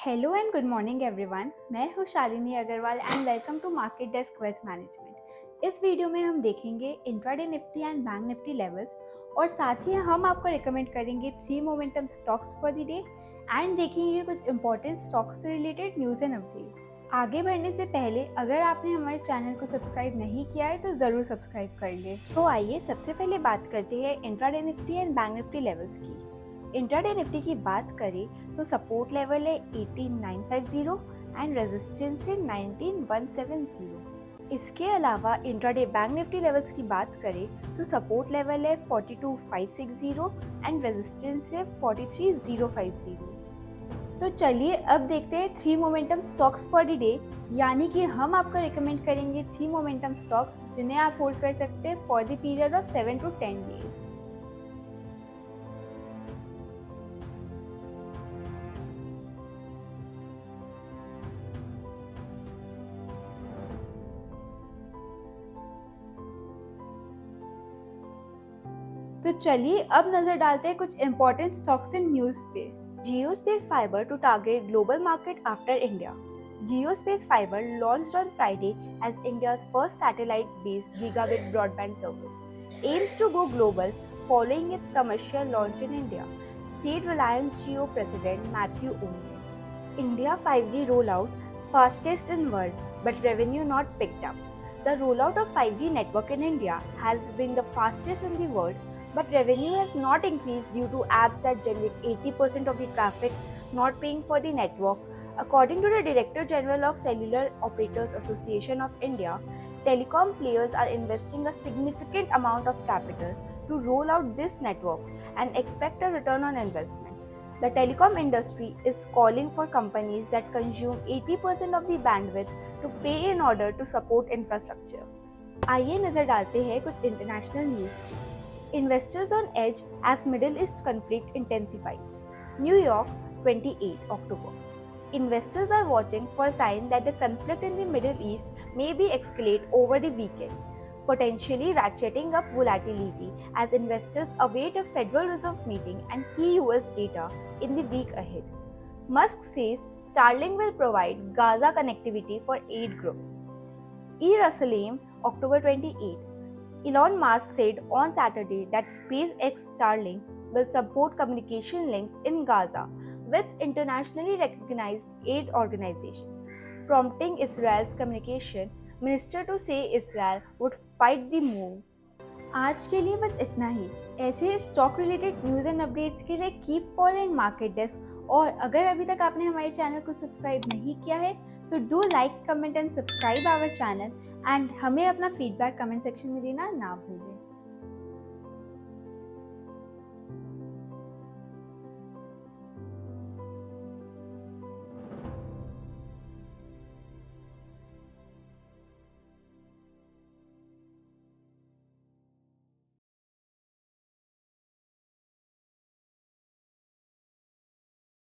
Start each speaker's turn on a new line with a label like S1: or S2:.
S1: Hello and good morning everyone. मैं हूँ Shalini Agarwal and welcome to market desk wealth management. इस video में हम देखेंगे intraday Nifty and bank Nifty levels और साथ ही हम आपको रिकमेंड करेंगे 3 momentum stocks for the day and देखेंगे कुछ इंपॉर्टेंट स्टॉक्स से रिलेटेड न्यूज़ एंड अपडेट्स। आगे बढ़ने से पहले अगर आपने हमारे चैनल को सब्सक्राइब नहीं किया है तो ज़रूर सब्सक्राइब कर ले। तो आइए सबसे पहले बात करते हैं intraday Nifty and bank Nifty levels की। इंट्राडे निफ्टी की बात करें तो सपोर्ट लेवल है 18950 एंड रेजिस्टेंस है 19170। इसके अलावा इंट्राडे बैंक निफ्टी लेवल्स की बात करें तो सपोर्ट लेवल है 42560 एंड रेजिस्टेंस है 43050। तो चलिए अब देखते हैं 3 momentum stocks for the day, यानी कि हम आपको रिकमेंड करेंगे 3 मोमेंटम स्टॉक्स जिन्हें आप होल्ड कर सकते हैं for the period of 7 to 10 days. तो चलिए अब नजर डालते हैं कुछ इंपॉर्टेंट स्टॉक्स इन न्यूज पे। Geospace Fiber to target global market after India. Geospace Fiber launched on Friday as India's first satellite-based gigabit broadband service. Aims to go global following its commercial launch in India, said Reliance Jio President Matthew Ong. India 5G rollout fastest in world, but revenue not picked up. The rollout of 5G network in India has been the fastest in the world, but revenue has not increased due to apps that generate 80% of the traffic not paying for the network. According to the Director General of Cellular Operators Association of India, telecom players are investing a significant amount of capital to roll out this network and expect a return on investment. The telecom industry is calling for companies that consume 80% of the bandwidth to pay in order to support infrastructure. आइए नजर डालते हैं कुछ international news की। Investors on edge as Middle East conflict intensifies. New York, 28 October. Investors are watching for signs that the conflict in the Middle East may be escalate over the weekend, potentially ratcheting up volatility as investors await a Federal Reserve meeting and key US data in the week ahead. Musk says Starlink will provide Gaza connectivity for aid groups. Jerusalem, October 28. Elon Musk said on Saturday that SpaceX Starlink will support communication links in Gaza with internationally recognized aid organization, prompting Israel's communication minister to say Israel would fight the move. आज के लिए बस इतना ही। ऐसे stock related news and updates के लिए keep following market desk, और अगर अभी तक आपने हमारे चैनल को सब्सक्राइब नहीं किया है तो do like, comment and subscribe our channel and हमें अपना फीडबैक कमेंट सेक्शन में देना ना भूलें।